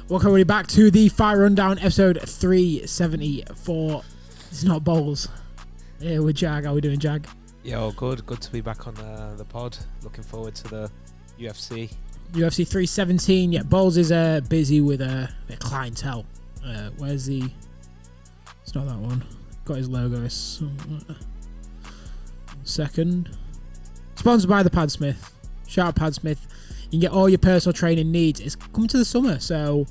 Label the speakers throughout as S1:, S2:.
S1: Welcome everybody back to the Fight Rundown, episode 374. It's not Bowls. Yeah, with Jag. How are we doing, Jag?
S2: Yo, good to be back on the pod. Looking forward to the UFC.
S1: UFC 317. Yeah, Bowls is busy with a clientele. Where's the... It's not that one. Got his logo. Second. Sponsored by the Padsmith. Shout out Padsmith. You can get all your personal training needs. It's coming to the summer, so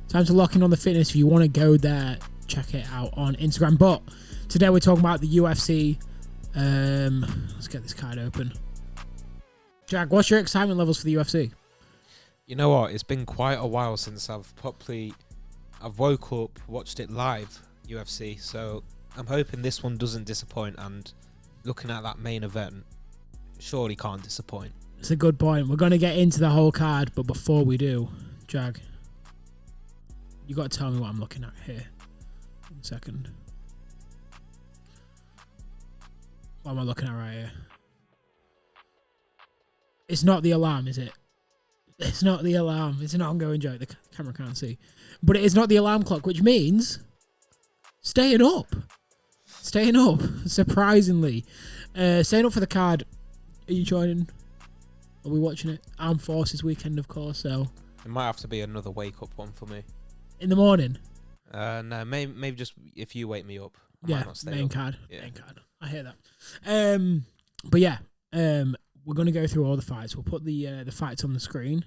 S1: time to lock in on the fitness. If you want to go there, check it out on Instagram. But today we're talking about the UFC. Let's get this card open. Jag, what's your excitement levels for the UFC?
S2: You know what? It's been quite a while since I've woke up, watched it live, UFC. So I'm hoping this one doesn't disappoint. And looking at that main event, surely can't disappoint.
S1: It's a good point. We're going to get into the whole card, but before we do, Jag, you got to tell me what I'm looking at here. 1 second. What am I looking at right here? It's not the alarm, is it? It's not the alarm. It's an ongoing joke. The camera can't see. But it is not the alarm clock, which means staying up. Staying up, surprisingly. Staying up for the card. Are you joining? Are we watching it? Armed Forces weekend, of course, so...
S2: It might have to be another wake-up one for me.
S1: In the morning?
S2: No, maybe just if you wake me up. I
S1: Yeah,
S2: might not stay
S1: main
S2: up.
S1: card.
S2: Yeah.
S1: Main card. I hear that. But yeah, we're going to go through all the fights. We'll put the fights on the screen.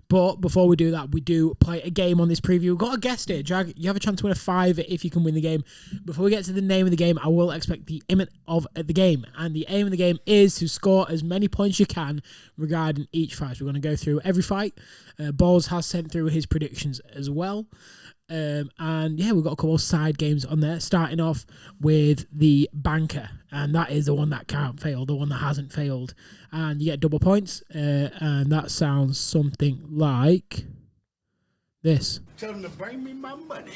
S1: But before we do that, we do play a game on this preview. We've got a guest here, Jag. You have a chance to win a $5 if you can win the game. Before we get to the name of the game, I will expect the aim of the game. And the aim of the game is to score as many points you can regarding each fight. So we're going to go through every fight. Balls has sent through his predictions as well. And yeah, we've got a couple of side games on there, starting off with the banker, and that is the one that can't fail, the one that hasn't failed, and you get double points, and that sounds something like this.
S3: Tell them to bring me my money.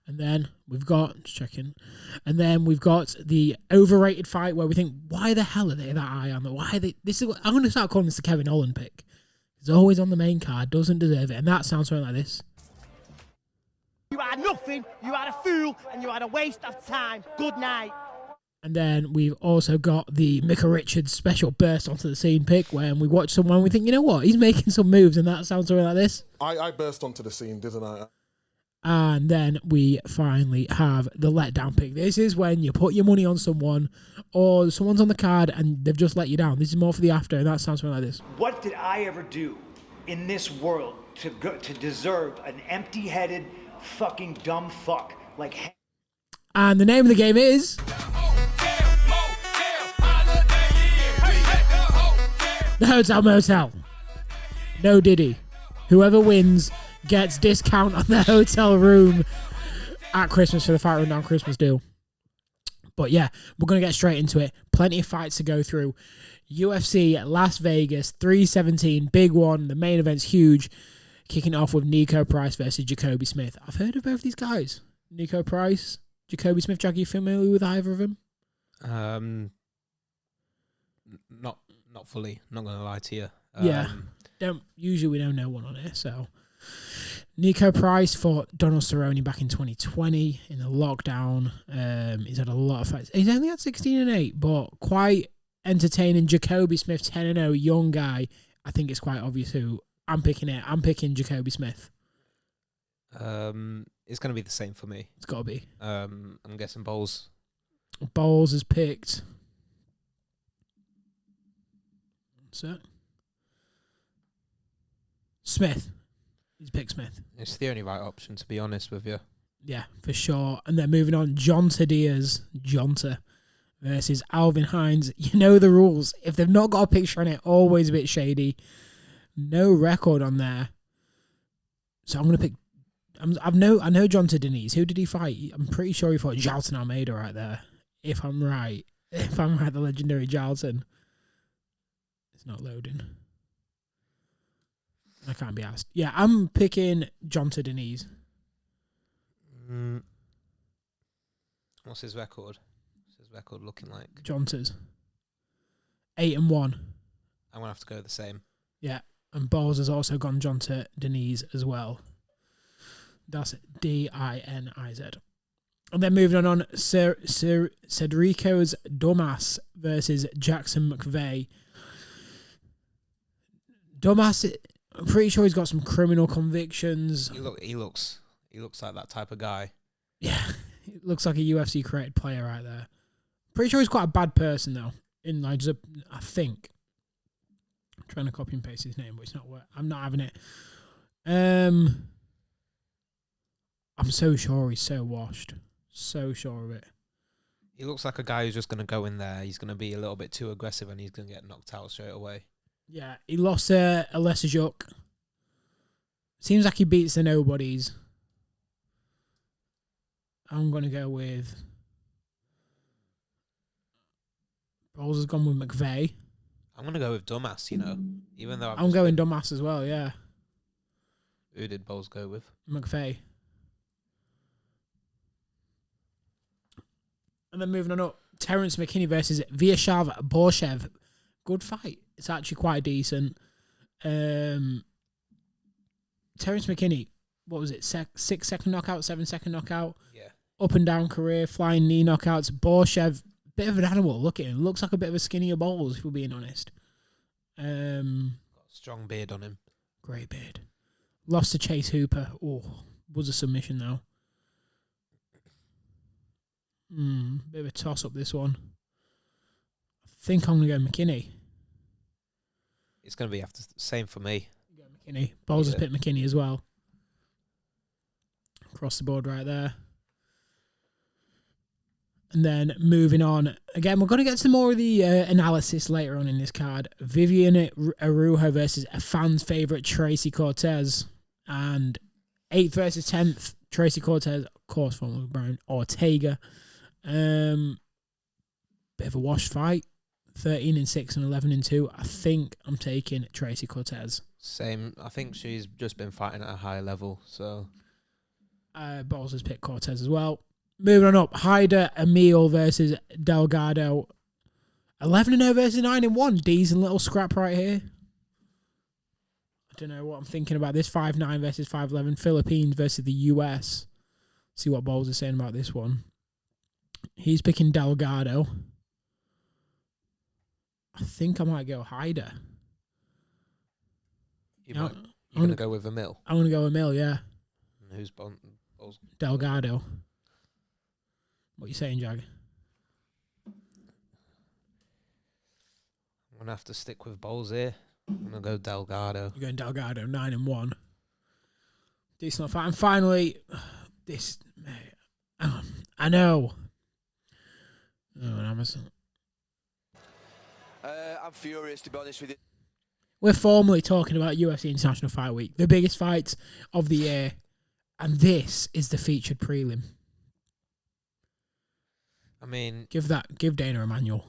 S1: And then we've got, just checking, and then we've got the overrated fight where we think, why the hell are they that high on the, why are they, this is, I'm going to start calling this the Kevin Holland pick. He's always on the main card, doesn't deserve it, and that sounds something like this.
S4: You are nothing, you are a fool, and you are a waste of time. Good night.
S1: And then we've also got the Micah Richards special burst onto the scene pick, when we watch someone, we think, you know what, he's making some moves, and that sounds something like this.
S5: I burst onto the scene, didn't I?
S1: And then we finally have the letdown pick. This is when you put your money on someone, or someone's on the card and they've just let you down. This is more for the after, and that sounds something like this.
S6: What did I ever do in this world to deserve an empty-headed, fucking dumb fuck like?
S1: And the name of the game is the Hotel Motel. No Diddy. Whoever wins gets discount on the hotel room at Christmas for the Fight Rundown Christmas deal. But yeah, we're going to get straight into it. Plenty of fights to go through. UFC Las Vegas 317, big one. The main event's huge. Kicking off with Nico Price versus Jacoby Smith. I've heard of both these guys. Nico Price, Jacoby Smith. Jack, are you familiar with either of them?
S2: Not fully. Not going to lie to you.
S1: Yeah. Usually we don't know one on here, so... Nico Price fought Donald Cerrone back in 2020 in the lockdown. He's had a lot of fights. He's only had 16-8, but quite entertaining. Jacoby Smith 10-0, young guy. I think it's quite obvious who I'm picking it. I'm picking Jacoby Smith.
S2: It's going to be the same for me.
S1: It's got to be.
S2: I'm guessing Bowles.
S1: Bowles has picked. What's that? Smith. He's picked Smith.
S2: It's the only right option, to be honest with you.
S1: Yeah, for sure. And then moving on, Jonta Diaz, versus Alvin Hines. You know the rules. If they've not got a picture on it, always a bit shady. No record on there. So I'm going to pick... I know Jonta Diaz. Who did he fight? I'm pretty sure he fought Jalton Almeida right there. If I'm right. The legendary Jalton. It's not loading. I can't be asked. Yeah, I'm picking Jonta Diaz.
S2: What's his record? What's his record looking like?
S1: Jonta's 8-1.
S2: I'm gonna have to go the same.
S1: Yeah, and Balls has also gone John to Diniz as well. That's Diniz. And then moving on, Cedrico's Dumas versus Jackson McVeigh. Dumas, I'm pretty sure he's got some criminal convictions.
S2: He looks like that type of guy.
S1: Yeah, it looks like a UFC created player right there. Pretty sure he's quite a bad person though. I think. I'm trying to copy and paste his name, but it's not. I'm not having it. I'm so sure he's so washed. So sure of it.
S2: He looks like a guy who's just going to go in there. He's going to be a little bit too aggressive and he's going to get knocked out straight away.
S1: Yeah, he lost Alessajuk. Seems like he beats the nobodies. I'm going to go with... Bowles has gone with McVeigh.
S2: I'm going to go with Dumas, even though
S1: I'm going Dumas as well, yeah.
S2: Who did Bowles go with?
S1: McVeigh. And then moving on up, Terence McKinney versus Vyacheslav Borshev. Good fight. It's actually quite decent. Terence McKinney, what was it? 6-second knockout, 7-second knockout.
S2: Yeah.
S1: Up and down career, flying knee knockouts. Borshev, bit of an animal. Look at him. Looks like a bit of a skinnier Bowles, if we're being honest.
S2: Got a strong beard on him.
S1: Great beard. Lost to Chase Hooper. Oh, was a submission though. Bit of a toss up this one. I think I'm gonna go McKinney.
S2: It's gonna be same for me.
S1: Go McKinney. Bowles has picked McKinney as well. Across the board right there. And then moving on. Again, we're going to get some more of the analysis later on in this card. Vivian Arujo versus a fan's favourite Tracy Cortez. And 8th versus 10th, Tracy Cortez, of course, former Brian Ortega. Bit of a wash fight. 13-6 and 11-2. I think I'm taking Tracy Cortez.
S2: Same. I think she's just been fighting at a high level, so...
S1: Bowles has picked Cortez as well. Moving on up, Haider Emil versus Delgado. 11-0 versus 9-1. Decent little scrap right here. I don't know what I'm thinking about this. 5-9 versus 5-11. Philippines versus the US. See what Bowles is saying about this one. He's picking Delgado. I think I might go Haider.
S2: You're going to go with Emil?
S1: I'm going to go Emil, yeah.
S2: And who's Bowles?
S1: Delgado. What are you saying, Jag?
S2: I'm going to have to stick with Bowles here. I'm going to go Delgado.
S1: You're going Delgado, 9-1. Decent fight. And finally, this... I know. Oh, on Amazon.
S7: I'm furious, to be honest with you.
S1: We're formally talking about UFC International Fight Week, the biggest fights of the year. And this is the featured prelim.
S2: I mean...
S1: Give Dana a manual.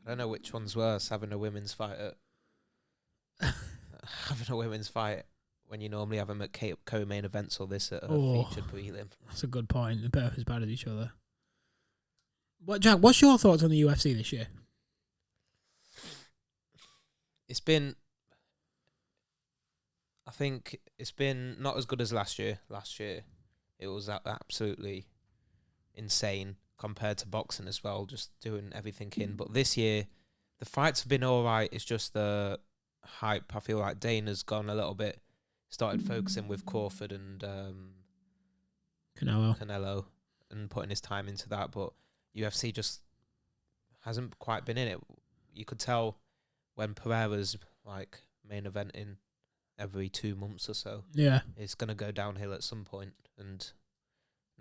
S2: I don't know which one's worse, having a women's fight having a women's fight when you normally have them at co-main events or this at a featured prelim.
S1: That's a good point. They're both as bad as each other. Jack, what's your thoughts on the UFC this year?
S2: I think it's been not as good as last year. Last year, it was absolutely insane compared to boxing as well, just doing everything in. But this year, the fights have been all right. It's just the hype. I feel like Dana's gone a little bit, started focusing with Crawford and Canelo and putting his time into that. But UFC just hasn't quite been in it. You could tell when Pereira's like main eventing every 2 months or so.
S1: Yeah. It's
S2: going to go downhill at some point. And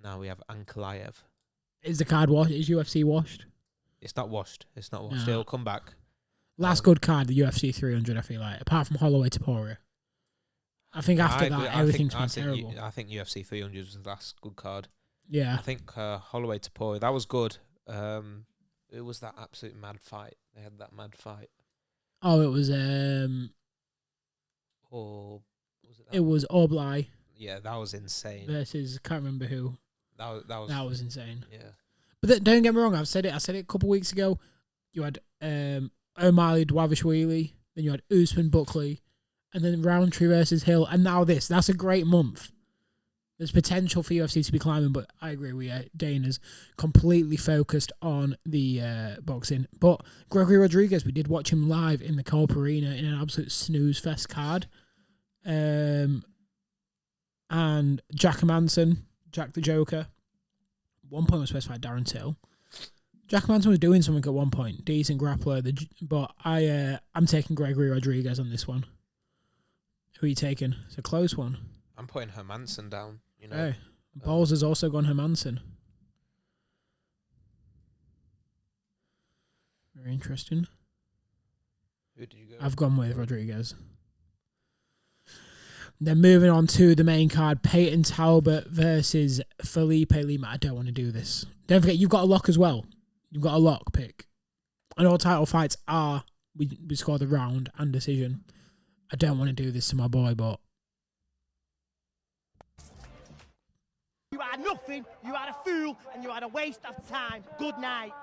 S2: now we have Ankalaev.
S1: Is the card washed? Is UFC washed?
S2: It's not washed. It's not washed.
S1: No.
S2: It'll come back.
S1: Last good card, the UFC 300, I feel like. Apart from Holloway Topuria. I think after that, everything's been terrible.
S2: I think UFC 300 was the last good card.
S1: Yeah.
S2: I think Holloway Topuria, that was good. It was that absolute mad fight. They had that mad fight.
S1: Oh, it was...
S2: Or was it?
S1: It was Oblai.
S2: Yeah, that was insane.
S1: Versus, I can't remember who.
S2: That
S1: was insane.
S2: Yeah.
S1: But don't get me wrong, I said it a couple of weeks ago. You had O'Malley Dwavishvili Then you had Usman, Buckley, and then Roundtree versus Hill, and now this. That's a great month. There's potential for UFC to be climbing, but I agree with you. Dana's completely focused on the boxing. But Gregory Rodriguez, we did watch him live in the Co-op Arena in an absolute snooze fest card. And Jack Manson, Jack the Joker. One point was supposed to fight Darren Till. Jack Manson was doing something at one point. Decent grappler. But I'm taking Gregory Rodriguez on this one. Who are you taking? It's a close one.
S2: I'm putting Hermanson down. You know,
S1: Hey, Balls has also gone Hermanson. Very interesting.
S2: who did you go?
S1: I've gone with Rodriguez. Then moving on to the main card, Peyton Talbot versus Felipe Lima. I don't want to do this. Don't forget, you've got a lock as well. You've got a lock pick. And all title fights are, we score the round and decision. I don't want to do this to my boy, but
S4: You are nothing, you are a fool, and you are a waste of time. Good night.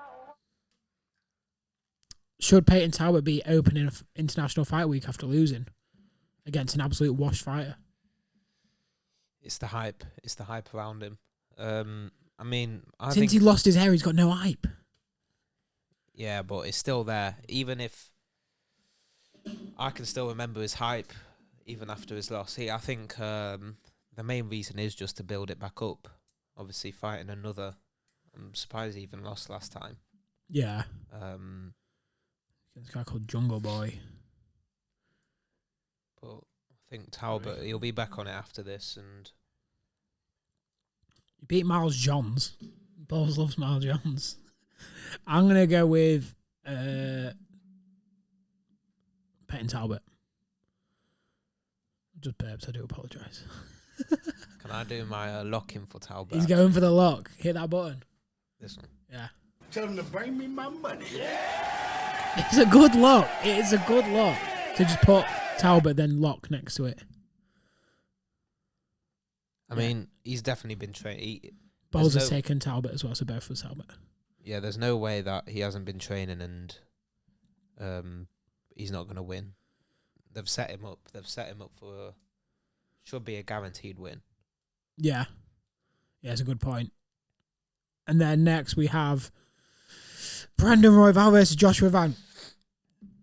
S1: should Peyton Talbot be opening an international fight week after losing against an absolute wash fighter?
S2: It's the hype. It's the hype around him. I mean, I
S1: Since
S2: think
S1: he lost his hair, he's got no hype.
S2: yeah, but it's still there. Even if I can still remember his hype, even after his loss. I think the main reason is just to build it back up. Obviously, fighting another. I'm surprised he even lost last time.
S1: Yeah.
S2: This
S1: guy called Jungle Boy.
S2: But I think Talbot, he'll be back on it after this. And
S1: He beat Miles Johns. Balls loves Miles Johns. I'm going to go with Peyton Talbot. Just burps, I do apologise.
S2: can I do my lock-in for Talbot?
S1: He's going for the lock. Hit that button.
S2: This one.
S1: Yeah.
S3: Tell them to bring me my money.
S1: It's a good lock. It is a good lock. So just put Talbot, then lock next to it.
S2: I mean, he's definitely been trained.
S1: Balls has taken Talbot as well, so both for Talbot.
S2: Yeah, there's no way that he hasn't been training and he's not going to win. They've set him up. They've set him up for should be a guaranteed win.
S1: Yeah. Yeah, it's a good point. And then next we have Brandon Royval versus Joshua Van.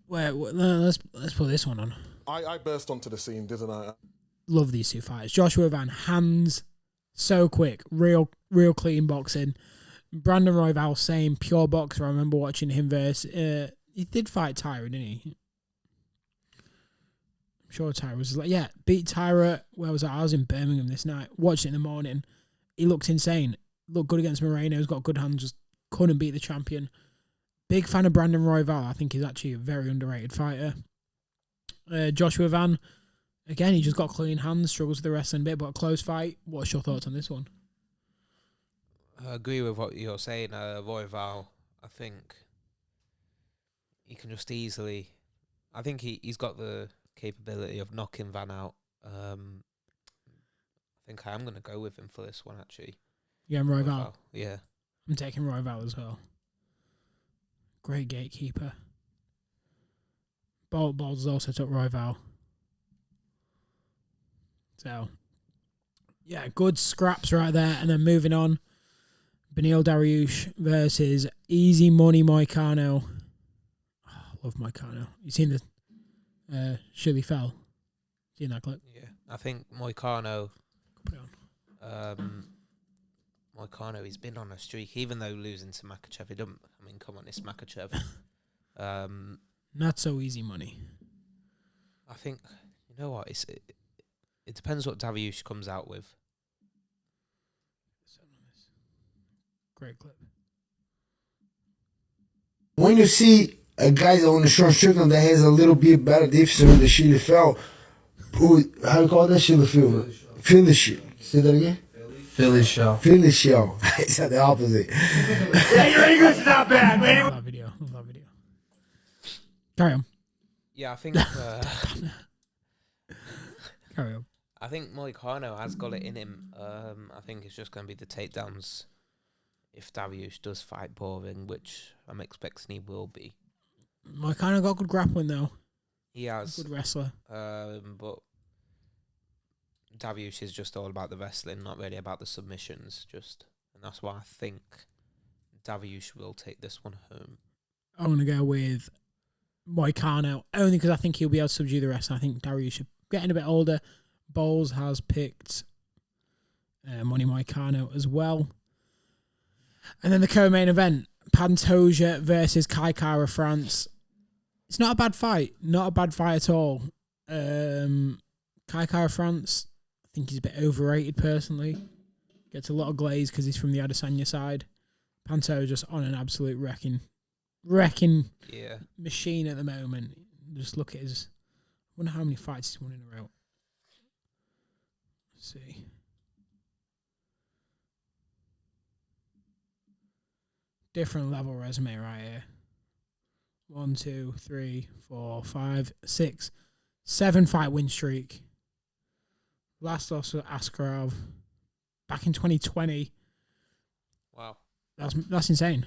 S1: Wait, let's put this one on.
S5: I burst onto the scene, didn't I?
S1: Love these two fighters. Joshua Van, hands so quick, real clean boxing. Brandon Royval, same pure boxer. I remember watching him versus. He did fight Tyra, didn't he? I'm sure Tyra was like, yeah, beat Tyra. Where was I? I was in Birmingham this night. Watched it in the morning. He looked insane. Looked good against Moreno. He's got good hands. Just couldn't beat the champion. Big fan of Brandon Royval. I think he's actually a very underrated fighter. Joshua Van, again, he just got clean hands. Struggles with the wrestling bit, but a close fight. What's your thoughts on this one?
S2: I agree with what you're saying, Royval. I think he can just easily. I think he's got the capability of knocking Van out. I think I am going to go with him for this one, actually.
S1: Yeah, Royval.
S2: Yeah.
S1: I'm taking Royval as well. Great gatekeeper. Balls also took Royval. So, yeah, good scraps right there. And then moving on, Beneil Dariush versus Easy Money Moicano. Oh, love Moicano. You seen the Shirley Fell? Seen that clip?
S2: Yeah. I think Moicano.
S1: Put it on.
S2: Moicano, he's been on a streak, even though losing to Makachev. I mean, come on, it's Makachev.
S1: Not so easy money.
S2: I think, you know what, it depends what Dariush comes out with.
S1: Great clip.
S8: When you see a guy on the short strickland that has a little bit better defense than the Shirley Fell, how do you call that Shirley Fell? Philly shit. Say that again?
S9: Philly show.
S8: Philly show. It's the opposite.
S4: Yeah, your English is not bad, man.
S1: Love that video. Love that video. Carry on.
S2: Yeah, I think
S1: Carry on.
S2: I think Moicano has got it in him. I think it's just going to be the takedowns if Dariush does fight boring, which I'm expecting he will be.
S1: Moicano got good grappling though.
S2: He has.
S1: Good wrestler.
S2: But Dariush is just all about the wrestling, not really about the submissions. And that's why I think Dariush will take this one home.
S1: I'm going to go with Moicano, only because I think he'll be able to subdue the rest. I think Dariush, getting a bit older. Bowles has picked Money Moicano as well. And then the co-main event, Pantoja versus Kai Kara France. It's not a bad fight. Not a bad fight at all. Kai Kara France, I think he's a bit overrated personally. Gets a lot of glaze because he's from the Adesanya side. Pantoja just on an absolute wrecking machine at the moment. Just look at his... I wonder how many fights he's won in a row. Let's see. Different level resume right here. 1, 2, 3, 4, 5, 6, 7 fight win streak. Last loss to Askarov back in 2020.
S2: Wow.
S1: That's insane.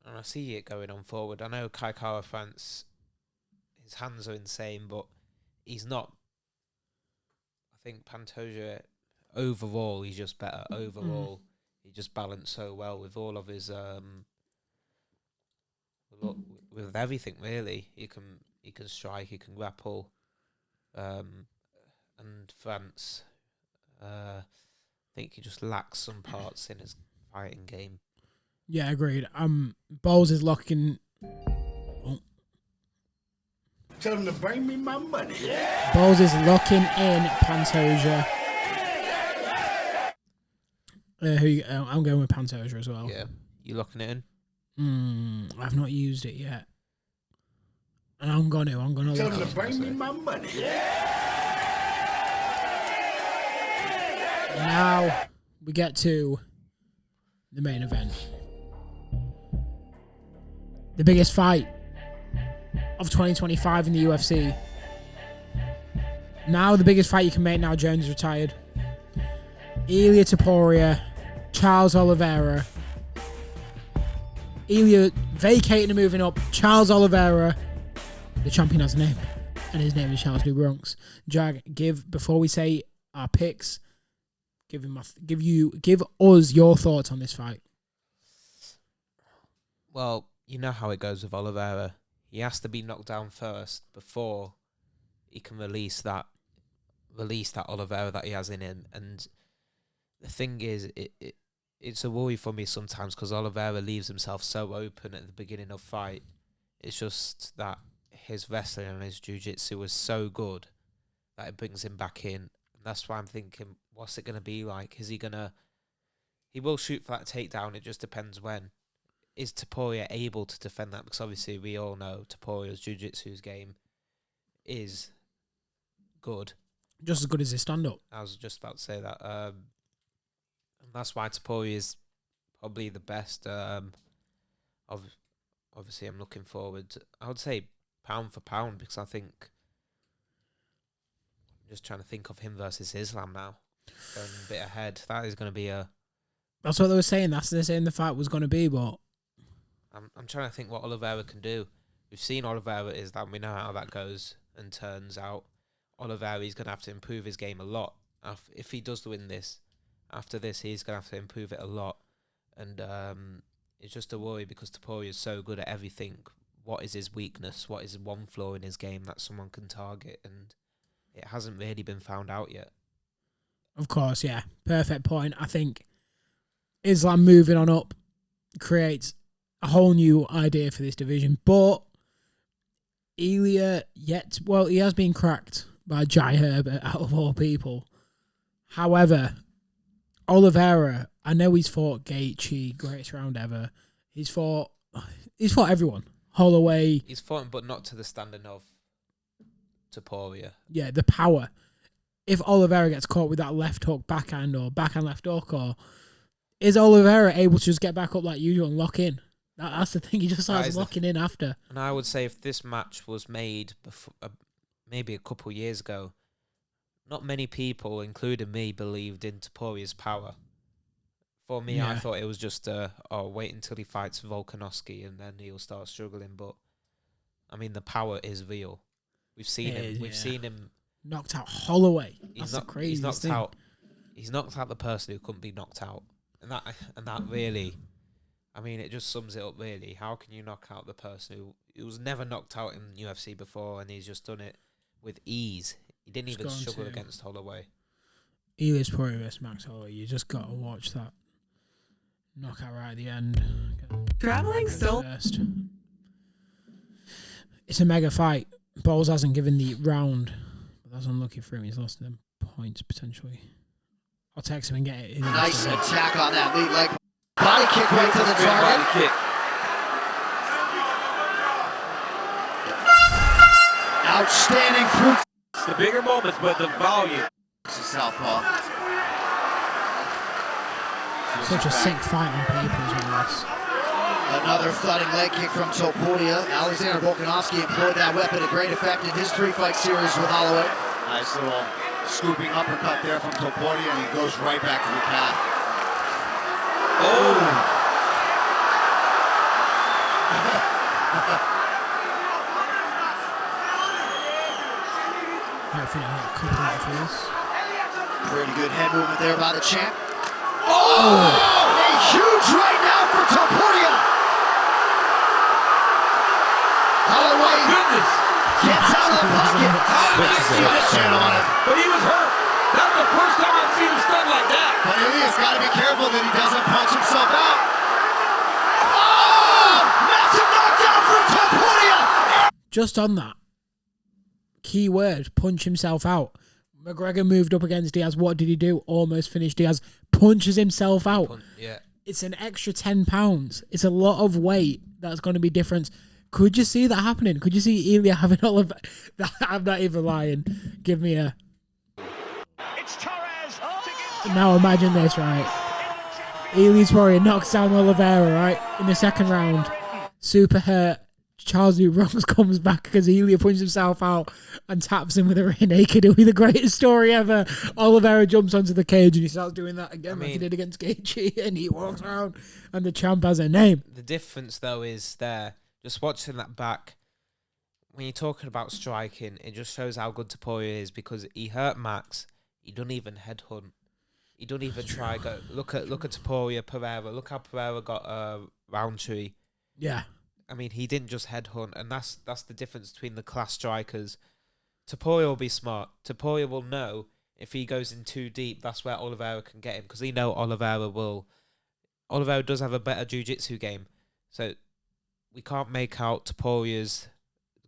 S2: And I see it going on forward. I know Kai Kara France, his hands are insane, but he's not. I think Pantoja, overall, he's just better. Overall, he just balanced so well with all of his with everything really. He can strike, he can grapple, and France, I think he just lacks some parts in his fighting game.
S1: Yeah, agreed. Bowles is locking. Oh.
S3: Tell him to bring me my money.
S1: Bowles is locking in Pantoja. I'm going with Pantoja as well.
S2: Yeah, you locking it in?
S1: I've not used it yet, and I'm gonna
S3: Tell
S1: lock
S3: him
S1: it.
S3: to bring me my money.
S1: Now we get to the main event. The biggest fight of 2025 in the UFC. Now the biggest fight you can make now Jones is retired. Ilia Topuria, Charles Oliveira. Ilia vacating and moving up. Charles Oliveira. The champion has a name. And his name is Charles Dubronx. Jag, before we say our picks, give us your thoughts on this fight.
S2: Well, you know how it goes with Oliveira. He has to be knocked down first before he can release that Oliveira that he has in him. And the thing is, it's a worry for me sometimes because Oliveira leaves himself so open at the beginning of fight. It's just that his wrestling and his jiu-jitsu was so good that it brings him back in. And that's why I'm thinking, what's it going to be like? He will shoot for that takedown. It just depends when. Is Topuria able to defend that? Because obviously we all know Topuria's jiu-jitsu's game is good.
S1: Just as good as his stand-up.
S2: I was just about to say that. And that's why Topuria is probably the best. Obviously, I'm looking forward. I would say pound for pound because I think... I'm just trying to think of him versus Islam now. Going a bit ahead. That is going to be a...
S1: That's what they were saying. That's what they're saying the fight was going to be, but...
S2: I'm trying to think what Oliveira can do. We've seen Oliveira is that we know how that goes and turns out. Oliveira is going to have to improve his game a lot. If he does win this, after this, he's going to have to improve it a lot. And it's just a worry because Topuria is so good at everything. What is his weakness? What is one flaw in his game that someone can target? And it hasn't really been found out yet.
S1: Of course, yeah. Perfect point. I think Islam moving on up creates a whole new idea for this division. But Ilia he has been cracked by Jai Herbert out of all people. However, Oliveira, I know he's fought Gaethje, greatest round ever. He's fought everyone. Holloway.
S2: He's fought him, but not to the standard of Topuria.
S1: Yeah, the power. If Oliveira gets caught with that left hook backhand or backhand left hook, or is Oliveira able to just get back up like usual and lock in? That's the thing. He just starts locking in after.
S2: And I would say if this match was made before, maybe a couple of years ago, not many people, including me, believed in Topuria's power. For me, I thought it was just, wait until he fights Volkanovski and then he'll start struggling. But, I mean, the power is real. We've seen him.
S1: is,
S2: We've
S1: yeah.
S2: seen him.
S1: Knocked out Holloway. That's
S2: He's
S1: the
S2: not.
S1: craziest
S2: He's knocked
S1: thing.
S2: out. He's knocked out the person who couldn't be knocked out, and that really, I mean, it just sums it up. Really, how can you knock out the person who was never knocked out in UFC before, and he's just done it with ease? He didn't
S1: Just
S2: even
S1: gone
S2: struggle
S1: to-
S2: against Holloway.
S1: Elias Topuria versus Max Holloway. You just got to watch that knockout right at the end.
S9: Traveling so
S1: First. It's a mega fight. Bowles hasn't given the round, but that's unlucky for him. He's lost them points potentially. I'll text him and get it.
S10: Nice attack on that lead leg. Body kick right to the target.
S7: Kick.
S10: Outstanding fruit.
S7: It's the bigger moments, but the volume.
S10: It's a southpaw.
S1: Such a sick fight on paper as well. This.
S10: Another thudding leg kick from Topuria. Alexander Volkanovski employed that weapon to great effect in his 3-fight series with Holloway.
S3: Nice little scooping uppercut there from Topuria, and he goes right back to the calf.
S7: Oh!
S1: Hopefully, I get a couple out for this.
S10: Pretty good head movement there by the champ. Oh! A huge right now for Topuria. Holloway
S7: Goodness!
S10: gets out of the pocket. Chin on it.
S7: But he was hurt. That's the first time I've seen him stunned like that.
S3: But Elias got to be careful that he doesn't punch himself out.
S10: Oh! Massive knockdown from Topuria.
S1: Just on that, key word, punch himself out. McGregor moved up against Diaz. What did he do? Almost finished Diaz. Punches himself out.
S2: Yeah.
S1: It's an extra 10 pounds. It's a lot of weight that's going to be different. Could you see that happening? Could you see Ilya having all of that? I'm not even lying. Give me a...
S4: It's Torres.
S1: Now imagine this, right? Elias Warrior knocks down Oliveira, right? In the second round. Super hurt. Charles Dubronx comes back because Ilya punches himself out and taps him with a rear naked. It'll be the greatest story ever. Oliveira jumps onto the cage and he starts doing that again like he did against Gaethje, and he walks around and the champ has a name.
S2: The difference, though, is there. Just watching that back, when you're talking about striking, it just shows how good Topuria is because he hurt Max. He don't even headhunt. He don't even try. Go look at Topuria, Pereira. Look how Pereira got Roundtree.
S1: Yeah.
S2: I mean, he didn't just headhunt, and that's the difference between the class strikers. Topuria will be smart. Topuria will know if he goes in too deep, that's where Oliveira can get him, because he know Oliveira will. Oliveira does have a better jiu-jitsu game, so we can't make out Topuria's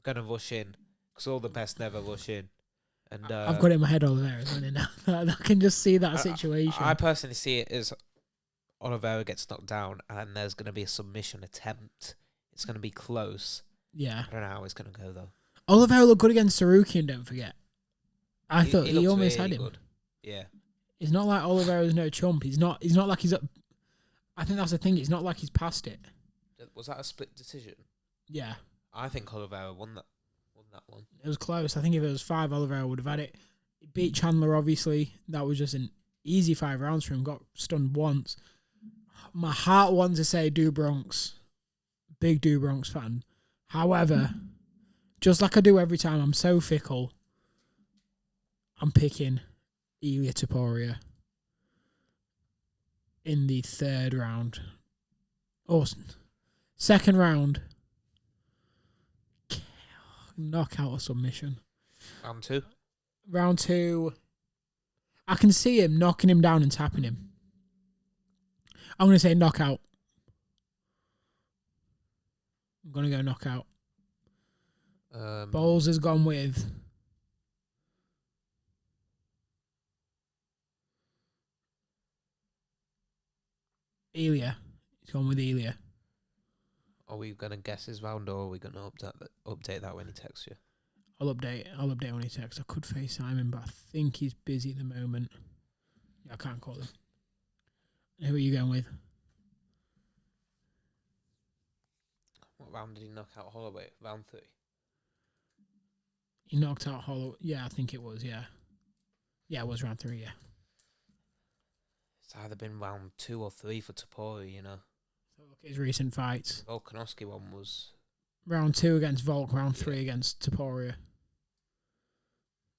S2: gonna rush in, because all the best never rush in. And
S1: I've got it in my head Oliveira, isn't it? Now I can just see that situation.
S2: I personally see it as Oliveira gets knocked down, and there's gonna be a submission attempt. It's going to be close.
S1: Yeah.
S2: I don't know how it's going to go, though.
S1: Oliveira looked good against Sarukian, don't forget. I thought he
S2: looked
S1: almost
S2: really
S1: had him.
S2: Good. Yeah.
S1: It's not like Oliveira's no chump. He's not like he's up. I think that's the thing. It's not like he's past it.
S2: Was that a split decision?
S1: Yeah.
S2: I think Oliveira won that one.
S1: It was close. I think if it was 5, Oliveira would have had it. He beat Chandler, obviously. That was just an easy 5 rounds for him. Got stunned once. My heart wants to say Dubronx. Big Dubronx fan. However, just like I do every time, I'm so fickle. I'm picking Ilya Topuria in the 3rd round. Awesome. 2nd round. Knockout or submission.
S2: Round 2.
S1: Round 2. I can see him knocking him down and tapping him. I'm going to say knockout. I'm going to go knockout. Bowles has gone with... Ilya. He's gone with Ilya.
S2: Are we going to guess his round, or are we going to update that when he texts you?
S1: I'll update when he texts. I could FaceTime him, but I think he's busy at the moment. Yeah, I can't call him. Who are you going with?
S2: What round did he knock out Holloway? Round 3.
S1: He knocked out Holloway. Yeah, I think it was, yeah. Yeah, it was round 3, yeah.
S2: It's either been round 2 or 3 for Topuria, you know.
S1: So look at his recent fights.
S2: Volkanovski one was...
S1: Round 2 against Volk, round 3 against Topuria.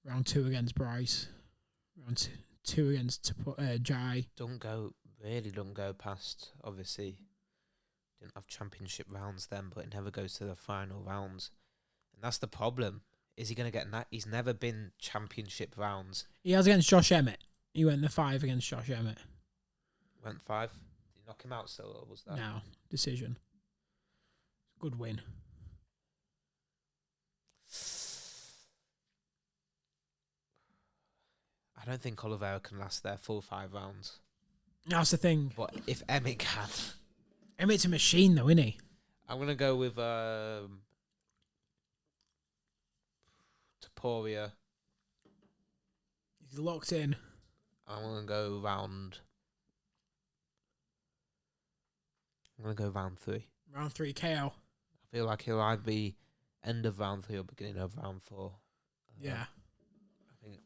S1: Round 2 against Bryce. Round 2 against Jai.
S2: Don't go past, obviously. Didn't have championship rounds then, but it never goes to the final rounds. And that's the problem. Is he going to get... He's never been championship rounds.
S1: He has against Josh Emmett. He went the 5 against Josh Emmett.
S2: Went 5? Did he knock him out still, or was that?
S1: No, decision. Good win.
S2: I don't think Oliveira can last their full 5 rounds.
S1: That's the thing.
S2: But if Emmett can...
S1: Emmett's a machine, though, isn't he?
S2: I'm going to go with Topuria.
S1: He's locked in.
S2: I'm going to go round 3.
S1: Round 3 KO.
S2: I feel like he'll either be end of round 3 or beginning of round 4.
S1: Yeah.
S2: I think,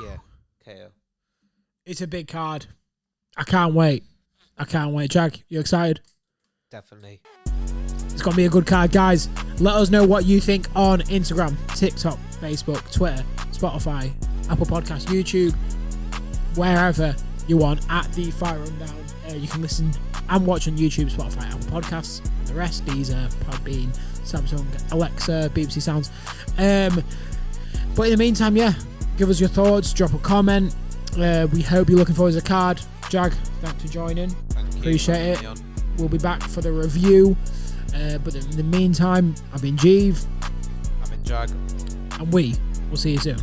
S2: yeah, KO.
S1: It's a big card. I can't wait. Jack, you excited?
S2: Definitely.
S1: It's going to be a good card, guys. Let us know what you think on Instagram, TikTok, Facebook, Twitter, Spotify, Apple Podcasts, YouTube, wherever you want, at the Fight Rundown. You can listen and watch on YouTube, Spotify, Apple Podcasts, and the rest. These are Podbean, Samsung, Alexa, BBC Sounds. But in the meantime, yeah, give us your thoughts, drop a comment. We hope you're looking forward to the card. Jag, thanks for joining.
S2: Thank you.
S1: Appreciate it. We'll be back for the review. But in the meantime, I've been Jeeve.
S2: I've been Jag.
S1: And we will see you soon.